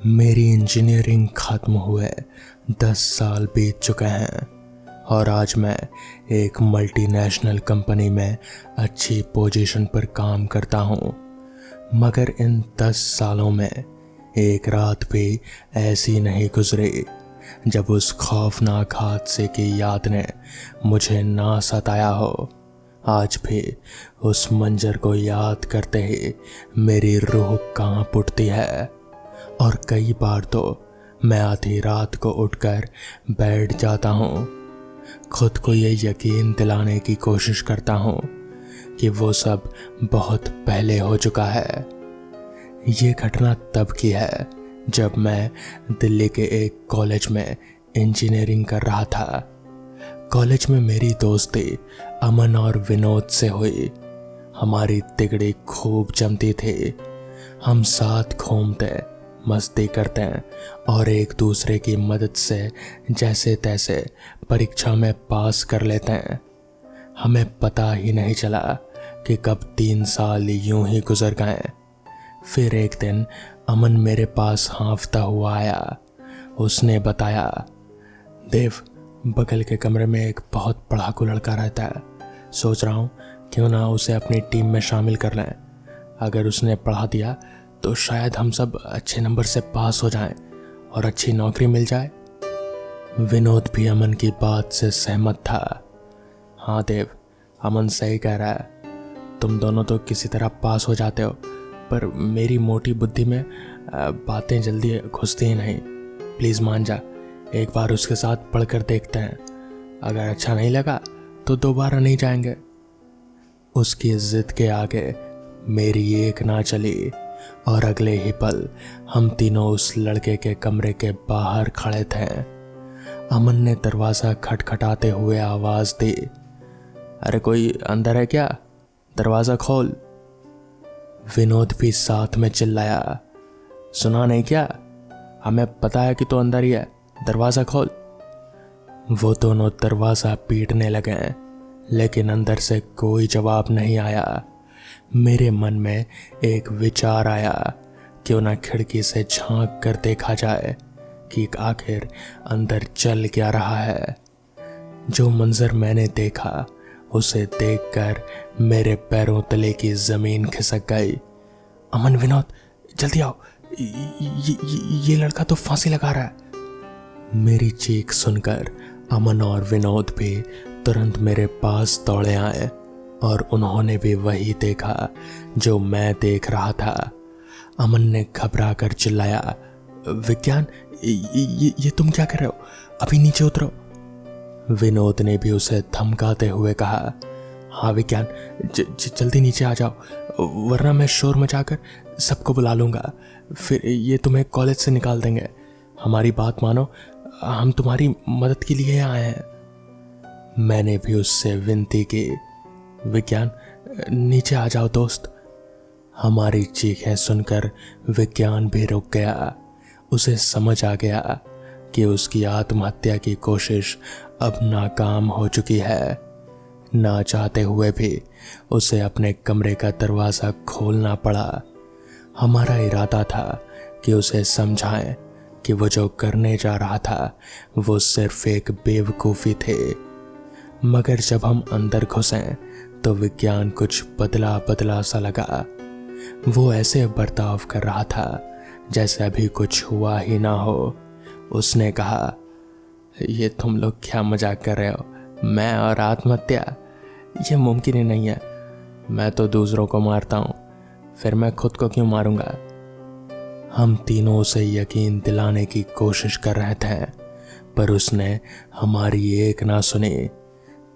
मेरी इंजीनियरिंग ख़त्म हुए 10 साल बीत चुके हैं और आज मैं एक मल्टीनेशनल कंपनी में अच्छी पोजीशन पर काम करता हूँ। मगर इन 10 सालों में एक रात भी ऐसी नहीं गुजरी जब उस खौफनाक हादसे की याद ने मुझे ना सताया हो। आज भी उस मंजर को याद करते ही मेरी रूह कांप उठती है और कई बार तो मैं आधी रात को उठकर बैठ जाता हूँ। खुद को ये यकीन दिलाने की कोशिश करता हूँ कि वो सब बहुत पहले हो चुका है। ये घटना तब की है जब मैं दिल्ली के एक कॉलेज में इंजीनियरिंग कर रहा था। कॉलेज में मेरी दोस्ती अमन और विनोद से हुई। हमारी तिगड़ी खूब जमती थी। हम साथ घूमते, मस्ती करते हैं और एक दूसरे की मदद से जैसे तैसे परीक्षा में पास कर लेते हैं। हमें पता ही नहीं चला कि कब 3 साल यूं ही गुजर गए। फिर एक दिन अमन मेरे पास हाँफता हुआ आया। उसने बताया, देव, बगल के कमरे में एक बहुत पढ़ाकू लड़का रहता है। सोच रहा हूँ क्यों ना उसे अपनी टीम में शामिल कर लें। अगर उसने पढ़ा दिया तो शायद हम सब अच्छे नंबर से पास हो जाएं और अच्छी नौकरी मिल जाए। विनोद भी अमन की बात से सहमत था। हाँ देव, अमन सही कह रहा है। तुम दोनों तो किसी तरह पास हो जाते हो, पर मेरी मोटी बुद्धि में बातें जल्दी घुसती ही नहीं। प्लीज़ मान जा, एक बार उसके साथ पढ़कर देखते हैं। अगर अच्छा नहीं लगा तो दोबारा नहीं जाएंगे। उसकी जिद के आगे मेरी एक ना चली और अगले ही पल हम तीनों उस लड़के के कमरे के बाहर खड़े थे। अमन ने दरवाज़ा खटखटाते हुए आवाज़ दी, अरे कोई अंदर है क्या? दरवाज़ा खोल। विनोद भी साथ में चिल्लाया, सुना नहीं क्या? हमें पता है कि तू अंदर ही है, दरवाज़ा खोल। वो दोनों दरवाज़ा पीटने लगे, लेकिन अंदर से कोई जवाब नहीं आया। मेरे मन में एक विचार आया, क्यों ना खिड़की से झांक कर देखा जाए कि आखिर अंदर चल क्या रहा है। जो मंजर मैंने देखा उसे देखकर मेरे पैरों तले की ज़मीन खिसक गई। अमन, विनोद, जल्दी आओ, ये लड़का तो फांसी लगा रहा है। मेरी चीख सुनकर अमन और विनोद भी तुरंत मेरे पास दौड़े आए और उन्होंने भी वही देखा जो मैं देख रहा था। अमन ने घबरा कर चिल्लाया, विज्ञान, ये तुम क्या कर रहे हो? अभी नीचे उतरो। विनोद ने भी उसे धमकाते हुए कहा, हाँ विज्ञान, जल्दी नीचे आ जाओ, वरना मैं शोर मचाकर सबको बुला लूँगा। फिर ये तुम्हें कॉलेज से निकाल देंगे। हमारी बात मानो, हम तुम्हारी मदद के लिए आए हैं। मैंने भी उससे विनती की, विज्ञान, नीचे आ जाओ दोस्त। हमारी चीखें सुनकर विज्ञान भी रुक गया। उसे समझ आ गया कि उसकी आत्महत्या की कोशिश अब नाकाम हो चुकी है। ना चाहते हुए भी उसे अपने कमरे का दरवाज़ा खोलना पड़ा। हमारा इरादा था कि उसे समझाएं कि वो जो करने जा रहा था वो सिर्फ एक बेवकूफ़ी थे। मगर जब हम अंदर घुसे तो विज्ञान कुछ बदला बदला सा लगा। वो ऐसे बर्ताव कर रहा था जैसे अभी कुछ हुआ ही ना हो। उसने कहा, ये तुम लोग क्या मजाक कर रहे हो? मैं और आत्महत्या, ये मुमकिन ही नहीं है। मैं तो दूसरों को मारता हूँ, फिर मैं खुद को क्यों मारूंगा? हम तीनों उसे यकीन दिलाने की कोशिश कर रहे थे, पर उसने हमारी एक ना सुनी।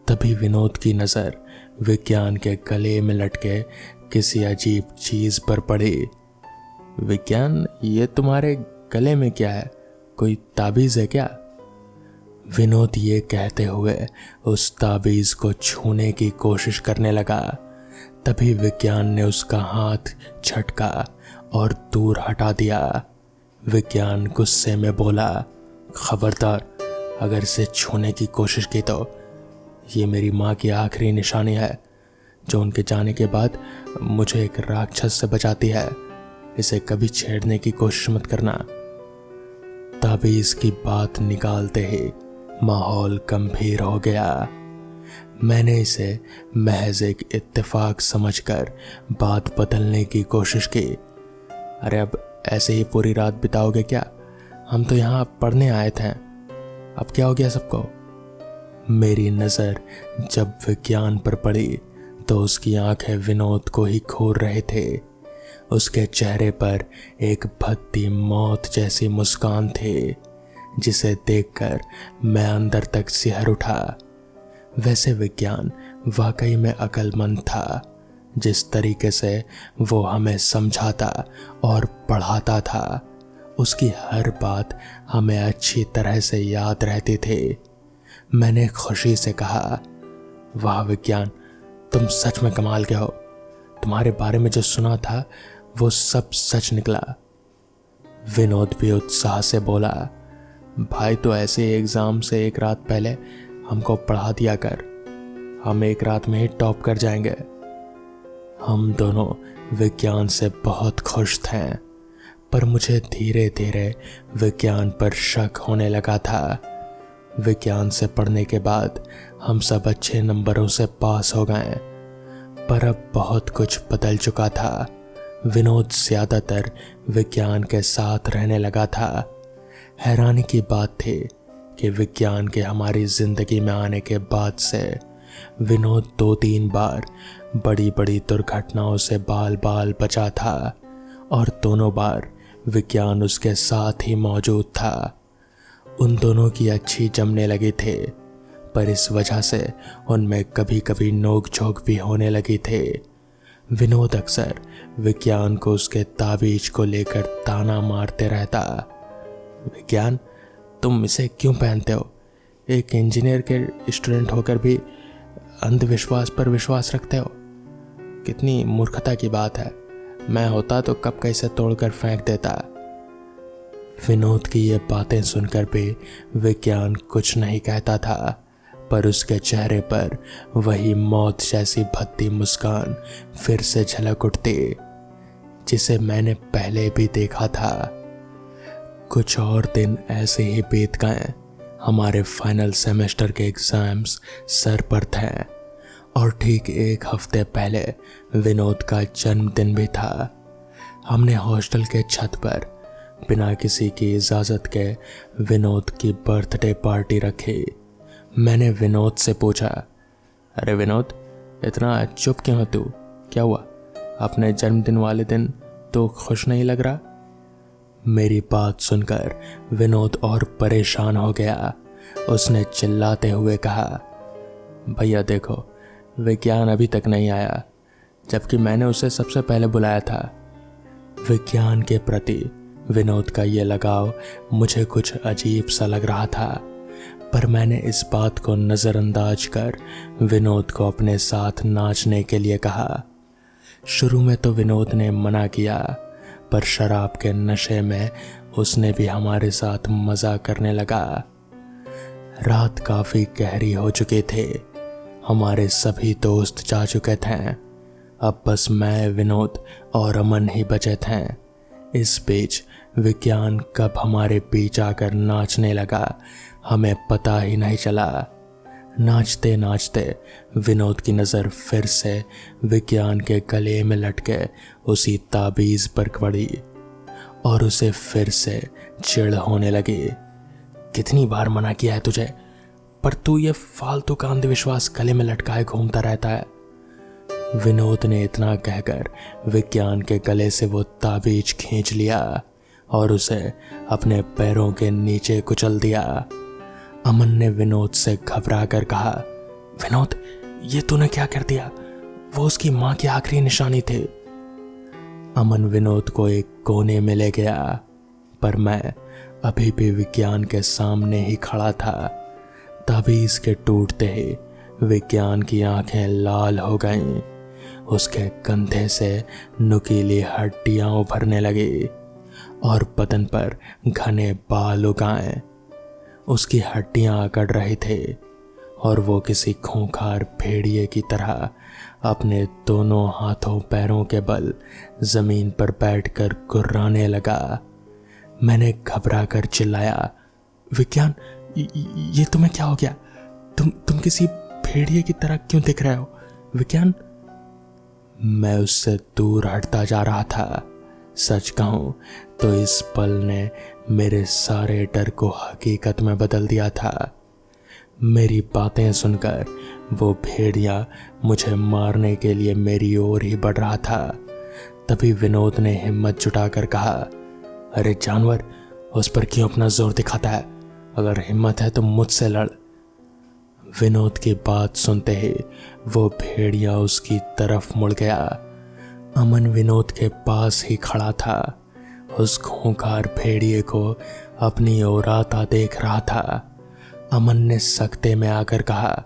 तभी विनोद की नज़र विज्ञान के गले में लटके किसी अजीब चीज़ पर पड़ी। विज्ञान, ये तुम्हारे गले में क्या है? कोई ताबीज़ है क्या? विनोद ये कहते हुए उस ताबीज़ को छूने की कोशिश करने लगा। तभी विज्ञान ने उसका हाथ झटका और दूर हटा दिया। विज्ञान गुस्से में बोला, खबरदार, अगर इसे छूने की कोशिश की तो ये मेरी माँ की आखिरी निशानी है, जो उनके जाने के बाद मुझे एक राक्षस से बचाती है। इसे कभी छेड़ने की कोशिश मत करना, ताबीज़ की बात निकालते ही माहौल गंभीर हो गया। मैंने इसे महज एक इत्तेफाक समझकर बात बदलने की कोशिश की। अरे अब ऐसे ही पूरी रात बिताओगे क्या? हम तो यहाँ पढ़ने आए थे, अब क्या हो गया सबको? मेरी नज़र जब विज्ञान पर पड़ी तो उसकी आंखें विनोद को ही घूर रहे थे। उसके चेहरे पर एक भद्दी मौत जैसी मुस्कान थी, जिसे देखकर मैं अंदर तक सिहर उठा। वैसे विज्ञान वाकई में अक्लमंद था। जिस तरीके से वो हमें समझाता और पढ़ाता था, उसकी हर बात हमें अच्छी तरह से याद रहती थी। मैंने खुशी से कहा, वाह विज्ञान, तुम सच में कमाल के हो। तुम्हारे बारे में जो सुना था वो सब सच निकला। विनोद भी उत्साह से बोला, भाई तो ऐसे एग्ज़ाम से एक रात पहले हमको पढ़ा दिया कर, हम एक रात में ही टॉप कर जाएंगे। हम दोनों विज्ञान से बहुत खुश थे, पर मुझे धीरे धीरे विज्ञान पर शक होने लगा था। विज्ञान से पढ़ने के बाद हम सब अच्छे नंबरों से पास हो गए, पर अब बहुत कुछ बदल चुका था। विनोद ज़्यादातर विज्ञान के साथ रहने लगा था। हैरानी की बात थी कि विज्ञान के हमारी ज़िंदगी में आने के बाद से विनोद 2-3 बार बड़ी बड़ी दुर्घटनाओं से बाल बाल बचा था, और दोनों बार विज्ञान उसके साथ ही मौजूद था। उन दोनों की अच्छी जमने लगी थी, पर इस वजह से उनमें कभी कभी नोक झोंक भी होने लगी थी। विनोद अक्सर विज्ञान को उसके ताबीज को लेकर ताना मारते रहता। विज्ञान, तुम इसे क्यों पहनते हो? एक इंजीनियर के स्टूडेंट होकर भी अंधविश्वास पर विश्वास रखते हो? कितनी मूर्खता की बात है। मैं होता तो कब कैसे तोड़कर फेंक देता। विनोद की ये बातें सुनकर भी विज्ञान कुछ नहीं कहता था, पर उसके चेहरे पर वही मौत जैसी भद्दी मुस्कान फिर से झलक उठती, जिसे मैंने पहले भी देखा था। कुछ और दिन ऐसे ही बीत गए। हमारे फाइनल सेमेस्टर के एग्ज़ाम्स सर पर थे, और ठीक एक हफ्ते पहले विनोद का जन्मदिन भी था। हमने हॉस्टल के छत पर बिना किसी की इजाज़त के विनोद की बर्थडे पार्टी रखी। मैंने विनोद से पूछा, अरे विनोद, इतना चुप क्यों हो तू? क्या हुआ? अपने जन्मदिन वाले दिन तो खुश नहीं लग रहा? मेरी बात सुनकर विनोद और परेशान हो गया। उसने चिल्लाते हुए कहा, भैया देखो, विज्ञान अभी तक नहीं आया, जबकि मैंने उसे सबसे पहले बुलाया था। विज्ञान के प्रति विनोद का ये लगाव मुझे कुछ अजीब सा लग रहा था, पर मैंने इस बात को नज़रअंदाज कर विनोद को अपने साथ नाचने के लिए कहा। शुरू में तो विनोद ने मना किया, पर शराब के नशे में उसने भी हमारे साथ मज़ा करने लगा। रात काफ़ी गहरी हो चुकी थी। हमारे सभी दोस्त जा चुके थे। अब बस मैं, विनोद और अमन ही बचे थे। इस बीच विज्ञान कब हमारे बीच आकर नाचने लगा, हमें पता ही नहीं चला। नाचते नाचते विनोद की नज़र फिर से विज्ञान के गले में लटके उसी ताबीज़ पर पड़ी, और उसे फिर से चिढ़ होने लगी। कितनी बार मना किया है तुझे, पर तू ये फालतू का अंधविश्वास गले में लटकाए घूमता रहता है। विनोद ने इतना कहकर विज्ञान के गले से वो ताबीज खींच लिया और उसे अपने पैरों के नीचे कुचल दिया। अमन ने विनोद से घबरा कर कहा, विनोद, ये तूने क्या कर दिया? वो उसकी माँ की आखिरी निशानी थे। अमन विनोद को एक कोने में ले गया, पर मैं अभी भी विज्ञान के सामने ही खड़ा था। ताबीज़ के टूटते ही विज्ञान की आंखें लाल हो गईं। उसके कंधे से नुकीली हड्डियां उभरने लगी और बदन पर घने बाल उगाए। उसकी हड्डियां अकड़ रही थी और वो किसी खूंखार भेड़िए की तरह अपने दोनों हाथों पैरों के बल जमीन पर बैठकर गुर्राने लगा। मैंने घबरा कर चिल्लाया, विज्ञान, ये तुम्हें क्या हो गया? तुम किसी भेड़िए की तरह क्यों दिख रहे हो विज्ञान? मैं उससे दूर हटता जा रहा था। सच कहूं तो इस पल ने मेरे सारे डर को हकीकत में बदल दिया था। मेरी बातें सुनकर वो भेड़िया मुझे मारने के लिए मेरी ओर ही बढ़ रहा था। तभी विनोद ने हिम्मत जुटाकर कहा, अरे जानवर, उस पर क्यों अपना जोर दिखाता है? अगर हिम्मत है तो मुझसे लड़। विनोद की बात सुनते ही वो भेड़िया उसकी तरफ मुड़ गया। अमन विनोद के पास ही खड़ा था। उस खूंखार भेड़िए को अपनी ओर आता देख रहा था। अमन ने सख्ते में आकर कहा,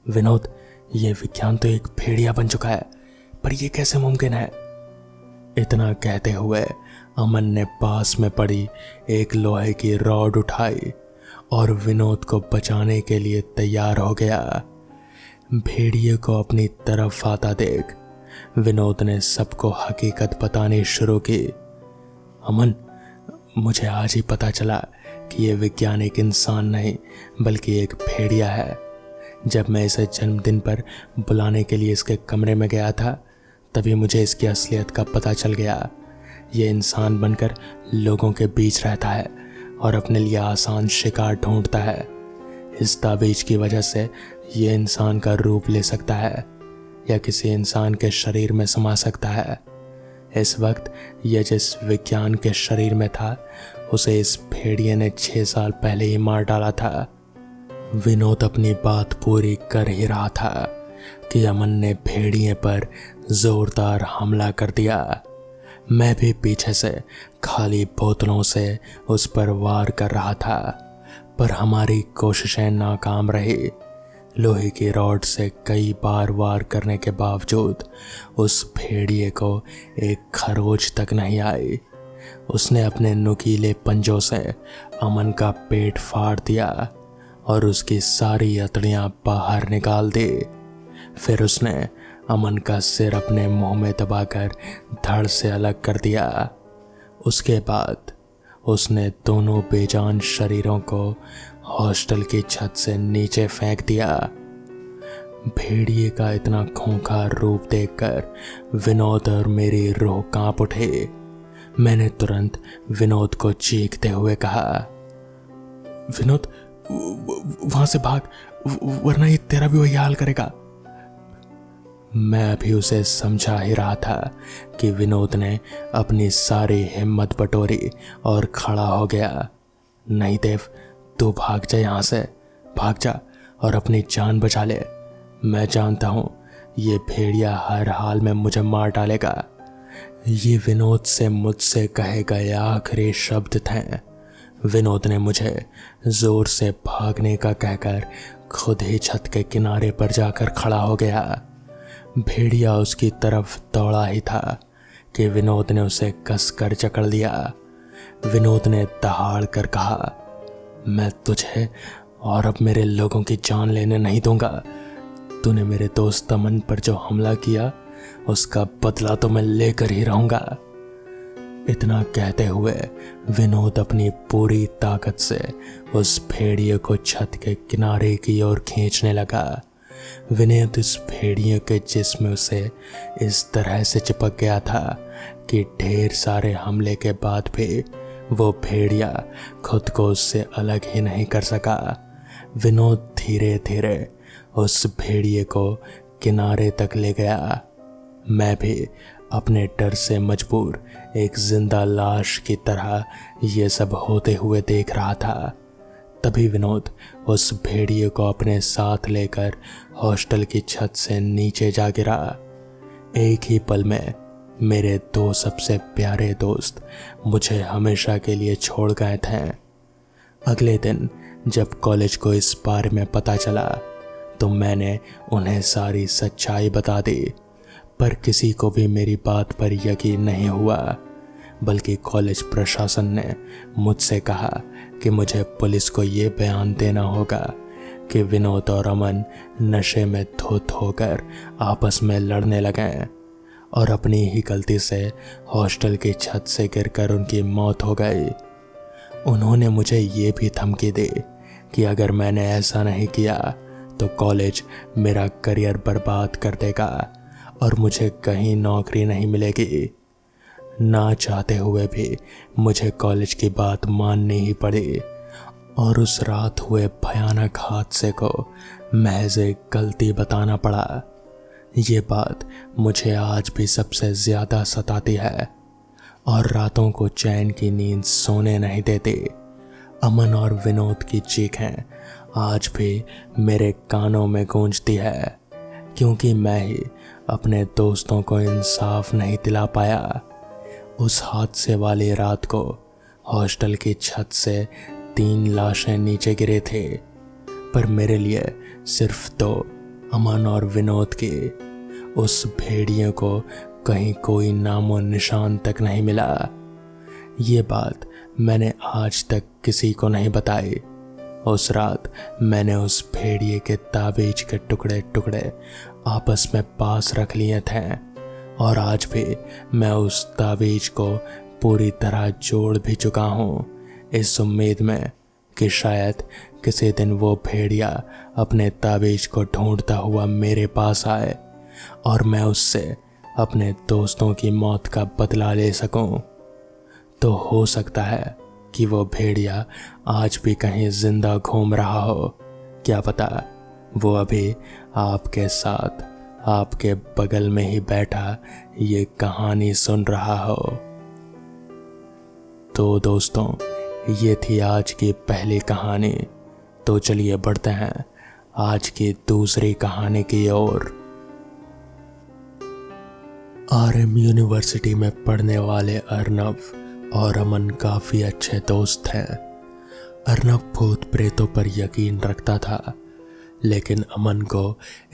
विनोद, ये विज्ञान तो एक भेड़िया बन चुका है, पर यह कैसे मुमकिन है? इतना कहते हुए अमन ने पास में पड़ी एक लोहे की रॉड उठाई और विनोद को बचाने के लिए तैयार हो गया। भेड़िए को अपनी तरफ आता देख विनोद ने सबको हकीकत बतानी शुरू की। अमन, मुझे आज ही पता चला कि यह विज्ञान एक इंसान नहीं बल्कि एक भेड़िया है। जब मैं इसे जन्मदिन पर बुलाने के लिए इसके कमरे में गया था तभी मुझे इसकी असलियत का पता चल गया। यह इंसान बनकर लोगों के बीच रहता है और अपने लिए आसान शिकार ढूंढता है। इस ताबीज की वजह से यह इंसान का रूप ले सकता है या किसी इंसान के शरीर में समा सकता है। इस वक्त यह जिस विज्ञान के शरीर में था उसे इस भेड़िए ने 6 साल पहले ही मार डाला था। विनोद अपनी बात पूरी कर ही रहा था कि अमन ने भेड़िए पर जोरदार हमला कर दिया। मैं भी पीछे से खाली बोतलों से उस पर वार कर रहा था, पर हमारी कोशिशें नाकाम रही। लोहे की रॉड से कई बार वार करने के बावजूद उस भेड़िए को एक खरोच तक नहीं आई। उसने अपने नुकीले पंजों से अमन का पेट फाड़ दिया और उसकी सारी अतड़ियां बाहर निकाल दी। फिर उसने अमन का सिर अपने मुंह में दबाकर धड़ से अलग कर दिया। उसके बाद उसने दोनों बेजान शरीरों को हॉस्टल की छत से नीचे फेंक दिया। भेड़िए का इतना खूंखार रूप देखकर विनोद और मेरी रूह कांप उठी। मैंने तुरंत विनोद को चीखते हुए कहा, विनोद, वहां से भाग, वरना ये तेरा भी वही हाल करेगा। मैं अभी उसे समझा ही रहा था कि विनोद ने अपनी सारी हिम्मत बटोरी और खड़ा हो गया। नहीं देव, तू भाग जा, यहाँ से भाग जा और अपनी जान बचा ले। मैं जानता हूँ ये भेड़िया हर हाल में मुझे मार डालेगा। ये विनोद से मुझसे कहे गए आखिरी शब्द थे। विनोद ने मुझे जोर से भागने का कहकर खुद ही छत के किनारे पर जाकर खड़ा हो गया। भेड़िया उसकी तरफ दौड़ा ही था कि विनोद ने उसे कसकर जकड़ लिया। विनोद ने दहाड़ कर कहा, मैं तुझे और अब मेरे लोगों की जान लेने नहीं दूंगा। तूने मेरे दोस्त अमन पर जो हमला किया उसका बदला तो मैं लेकर ही रहूंगा। इतना कहते हुए विनोद अपनी पूरी ताकत से उस भेड़िए को छत के किनारे की ओर खींचने लगा। विनोद इस भेड़िए के जिस्म से इस तरह से चिपक गया था कि ढेर सारे हमले के बाद भी वो भेड़िया खुद को उससे अलग ही नहीं कर सका। विनोद धीरे धीरे उस भेड़िए को किनारे तक ले गया। मैं भी अपने डर से मजबूर एक जिंदा लाश की तरह ये सब होते हुए देख रहा था। तभी विनोद उस भेड़िए को अपने साथ लेकर हॉस्टल की छत से नीचे जा गिरा। एक ही पल में मेरे 2 सबसे प्यारे दोस्त मुझे हमेशा के लिए छोड़ गए थे। अगले दिन जब कॉलेज को इस बारे में पता चला तो मैंने उन्हें सारी सच्चाई बता दी, पर किसी को भी मेरी बात पर यकीन नहीं हुआ। बल्कि कॉलेज प्रशासन ने मुझसे कहा कि मुझे पुलिस को ये बयान देना होगा कि विनोद और अमन नशे में धुत होकर आपस में लड़ने लगे और अपनी ही गलती से हॉस्टल की छत से गिरकर उनकी मौत हो गई। उन्होंने मुझे ये भी धमकी दी कि अगर मैंने ऐसा नहीं किया तो कॉलेज मेरा करियर बर्बाद कर देगा और मुझे कहीं नौकरी नहीं मिलेगी। ना चाहते हुए भी मुझे कॉलेज की बात माननी ही पड़ी और उस रात हुए भयानक हादसे को महज एक गलती बताना पड़ा। ये बात मुझे आज भी सबसे ज़्यादा सताती है और रातों को चैन की नींद सोने नहीं देती। अमन और विनोद की चीखें आज भी मेरे कानों में गूंजती है, क्योंकि मैं ही अपने दोस्तों को इंसाफ नहीं दिला पाया। उस हादसे वाली रात को हॉस्टल की छत से 3 लाशें नीचे गिरे थे, पर मेरे लिए सिर्फ 2, अमन और विनोद की। उस भेड़िए को कहीं कोई नामो निशान तक नहीं मिला। ये बात मैंने आज तक किसी को नहीं बताई। उस रात मैंने उस भेड़िए के ताबीज के टुकड़े टुकड़े आपस में पास रख लिए थे और आज भी मैं उस ताबीज को पूरी तरह जोड़ भी चुका हूँ, इस उम्मीद में कि शायद किसी दिन वो भेड़िया अपने ताबीज को ढूंढता हुआ मेरे पास आए और मैं उससे अपने दोस्तों की मौत का बदला ले सकूं। तो हो सकता है कि वो भेड़िया आज भी कहीं जिंदा घूम रहा हो। क्या पता वो अभी आपके साथ आपके बगल में ही बैठा ये कहानी सुन रहा हो। तो दोस्तों, ये थी आज की पहली कहानी। तो चलिए बढ़ते हैं आज की दूसरी कहानी की ओर। RM यूनिवर्सिटी में पढ़ने वाले अर्नव और अमन काफ़ी अच्छे दोस्त हैं। अर्नव भूत प्रेतों पर यकीन रखता था, लेकिन अमन को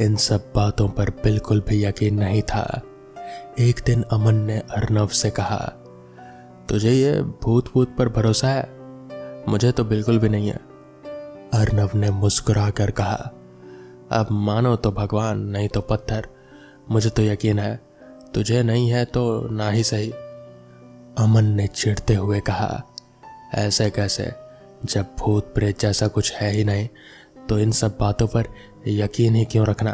इन सब बातों पर बिल्कुल भी यकीन नहीं था। एक दिन अमन ने अर्नव से कहा, तुझे ये भूत भूत पर भरोसा है? मुझे तो बिल्कुल भी नहीं है। अर्नव ने मुस्कुरा कर कहा, अब मानो तो भगवान, नहीं तो पत्थर। मुझे तो यकीन है, तुझे नहीं है तो ना ही सही। अमन ने चिढ़ते हुए कहा, ऐसे कैसे? जब भूत प्रेत जैसा कुछ है ही नहीं तो इन सब बातों पर यकीन ही क्यों रखना?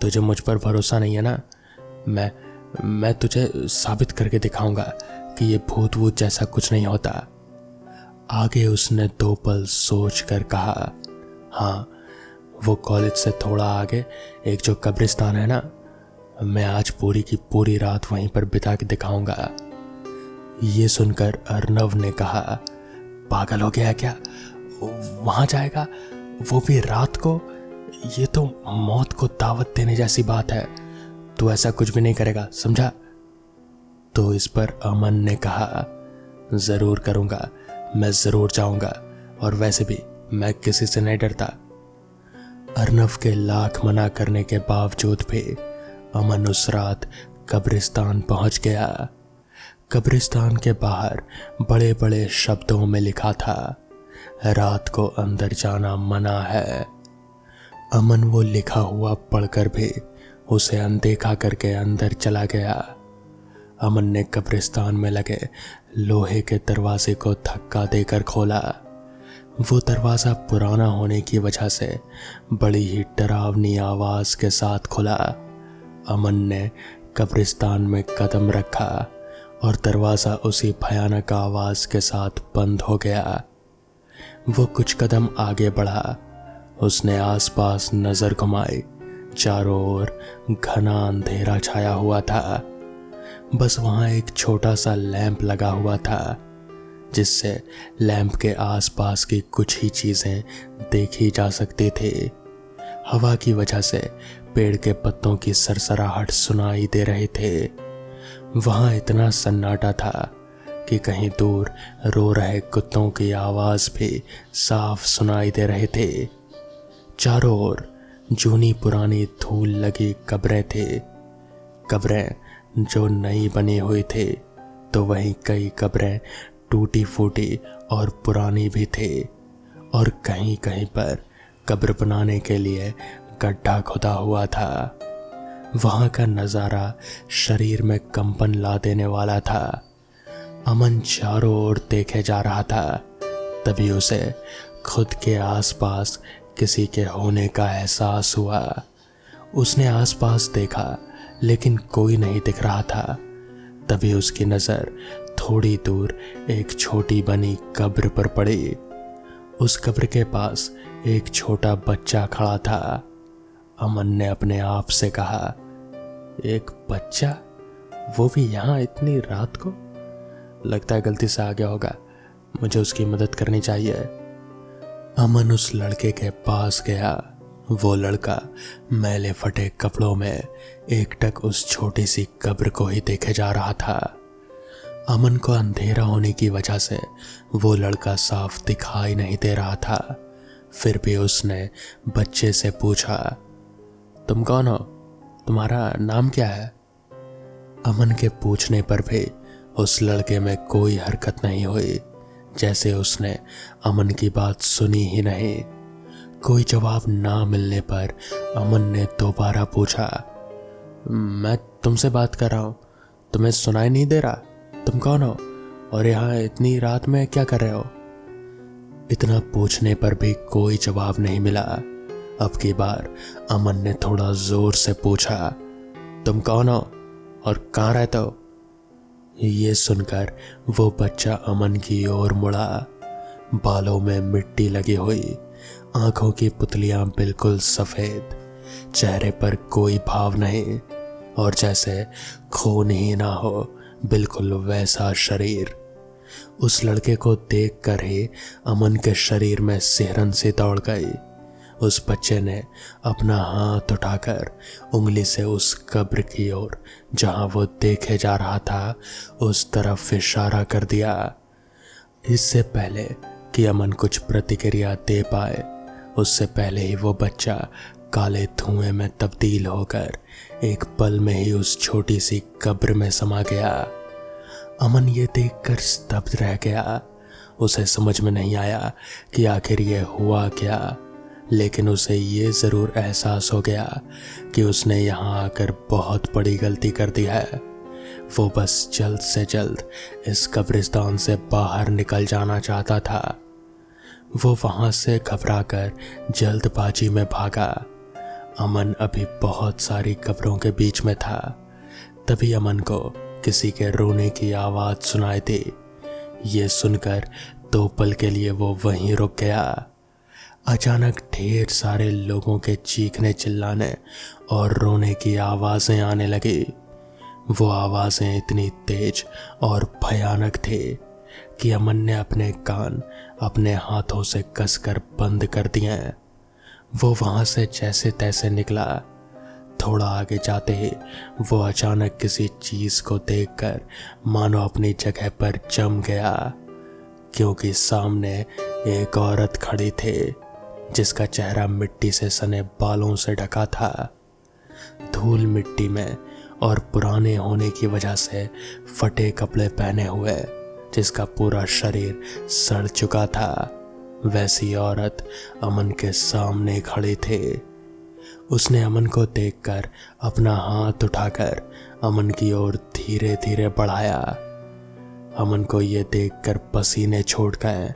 तुझे मुझ पर भरोसा नहीं है ना? मैं तुझे साबित करके दिखाऊंगा कि ये भूत वूत जैसा कुछ नहीं होता। आगे उसने 2 पल सोच कर कहा, हाँ, वो कॉलेज से थोड़ा आगे एक जो कब्रिस्तान है ना, मैं आज पूरी की पूरी रात वहीं पर बिता के दिखाऊंगा। ये सुनकर अर्नव ने कहा, पागल हो गया है क्या? वहां जाएगा, वो भी रात को? ये तो मौत को दावत देने जैसी बात है। तू ऐसा कुछ भी नहीं करेगा, समझा? तो इस पर अमन ने कहा, जरूर करूंगा, मैं जरूर जाऊंगा, और वैसे भी मैं किसी से नहीं डरता। अर्नव के लाख मना करने के बावजूद भी अमन उस रात कब्रिस्तान पहुंच गया। कब्रिस्तान के बाहर बड़े बड़े शब्दों में लिखा था, रात को अंदर जाना मना है। अमन वो लिखा हुआ पढ़कर भी उसे अनदेखा करके अंदर चला गया। अमन ने कब्रिस्तान में लगे लोहे के दरवाजे को धक्का देकर खोला। वो दरवाज़ा पुराना होने की वजह से बड़ी ही डरावनी आवाज के साथ खुला। अमन ने कब्रिस्तान में कदम रखा और दरवाज़ा उसी भयानक आवाज के साथ बंद हो गया। वो कुछ कदम आगे बढ़ा। उसने आसपास नजर घुमाई। चारों ओर घना अंधेरा छाया हुआ था। बस वहां एक छोटा सा लैंप लगा हुआ था, जिससे लैंप के आसपास की कुछ ही चीजें देखी जा सकती थी। हवा की वजह से पेड़ के पत्तों की सरसराहट सुनाई दे रहे थे। वहां इतना सन्नाटा था कि कहीं दूर रो रहे कुत्तों की आवाज भी साफ सुनाई दे रहे थे। चारों ओर जूनी पुरानी धूल लगी कब्रें थी। कब्रें जो नई बनी हुई थी, तो वहीं कई कब्रें टूटी फूटी और पुरानी भी थी, और कहीं कहीं पर कब्र बनाने के लिए गड्ढा खुदा हुआ था। वहां का नज़ारा शरीर में कंपन ला देने वाला था। अमन चारों ओर देखे जा रहा था, तभी उसे खुद के आसपास किसी के होने का एहसास हुआ। उसने आसपास देखा लेकिन कोई नहीं दिख रहा था। तभी उसकी नज़र थोड़ी दूर एक छोटी बनी कब्र पर पड़ी। उस कब्र के पास एक छोटा बच्चा खड़ा था। अमन ने अपने आप से कहा, एक बच्चा, वो भी यहाँ इतनी रात को? लगता है गलती से आ गया होगा, मुझे उसकी मदद करनी चाहिए। अमन उस लड़के के पास गया। वो लड़का मैले फटे कपड़ों में एकटक उस छोटी सी कब्र को ही देखे जा रहा था। अमन को अंधेरा होने की वजह से वो लड़का साफ दिखाई नहीं दे रहा था। फिर भी उसने बच्चे से पूछा, तुम कौन हो? तुम्हारा नाम क्या है? अमन के पूछने पर भी उस लड़के में कोई हरकत नहीं हुई, जैसे उसने अमन की बात सुनी ही नहीं। कोई जवाब ना मिलने पर अमन ने दोबारा पूछा, मैं तुमसे बात कर रहा हूं, तुम्हें सुनाई नहीं दे रहा? तुम कौन हो और यहाँ इतनी रात में क्या कर रहे हो? इतना पूछने पर भी कोई जवाब नहीं मिला। अब की बार अमन ने थोड़ा जोर से पूछा, तुम कौन हो और कहाँ रहते हो? ये सुनकर वो बच्चा अमन की ओर मुड़ा। बालों में मिट्टी लगी हुई, आंखों की पुतलियां बिल्कुल सफेद, चेहरे पर कोई भाव नहीं और जैसे खून ही ना हो, बिल्कुल वैसा शरीर। उस लड़के को देखकर ही अमन के शरीर में सिहरन सी दौड़ गई। उस बच्चे ने अपना हाथ उठाकर उंगली से उस कब्र की ओर जहां वो देखे जा रहा था उस तरफ इशारा कर दिया। इससे पहले कि अमन कुछ प्रतिक्रिया दे पाए, उससे पहले ही वो बच्चा काले धुएं में तब्दील होकर एक पल में ही उस छोटी सी कब्र में समा गया। अमन ये देखकर स्तब्ध रह गया। उसे समझ में नहीं आया कि आखिर ये हुआ क्या, लेकिन उसे ये ज़रूर एहसास हो गया कि उसने यहाँ आकर बहुत बड़ी गलती कर दी है। वो बस जल्द से जल्द इस कब्रिस्तान से बाहर निकल जाना चाहता था। वो वहाँ से घबराकर जल्दबाजी में भागा। अमन अभी बहुत सारी कब्रों के बीच में था। तभी अमन को किसी के रोने की आवाज़ सुनाई दी। ये सुनकर 2 पल के लिए वो वहीं रुक गया। अचानक ढेर सारे लोगों के चीखने चिल्लाने और रोने की आवाज़ें आने लगी। वो आवाज़ें इतनी तेज और भयानक थी कि अमन ने अपने कान अपने हाथों से कसकर बंद कर दिए। वो वहाँ से जैसे तैसे निकला। थोड़ा आगे जाते ही वो अचानक किसी चीज़ को देखकर मानो अपनी जगह पर जम गया, क्योंकि सामने एक औरत खड़ी थी जिसका चेहरा मिट्टी से सने बालों से ढका था। धूल मिट्टी में और पुराने होने की वजह से फटे कपड़े पहने हुए, जिसका पूरा शरीर सड़ चुका था, वैसी औरत अमन के सामने खड़ी थी। उसने अमन को देखकर अपना हाथ उठाकर अमन की ओर धीरे धीरे बढ़ाया। अमन को ये देखकर पसीने छूट गए।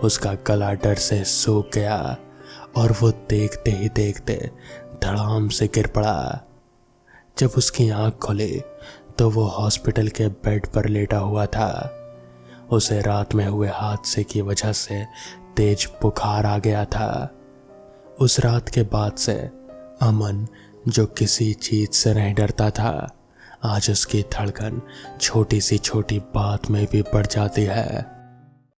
उसका गला डर से सूख गया और वो देखते ही देखते धड़ाम से गिर पड़ा। जब उसकी आंख खुली तो वो हॉस्पिटल के बेड पर लेटा हुआ था। उसे रात में हुए हादसे की वजह से तेज बुखार आ गया था। उस रात के बाद से अमन, जो किसी चीज से नहीं डरता था, आज उसकी धड़कन छोटी सी छोटी बात में भी बढ़ जाती है।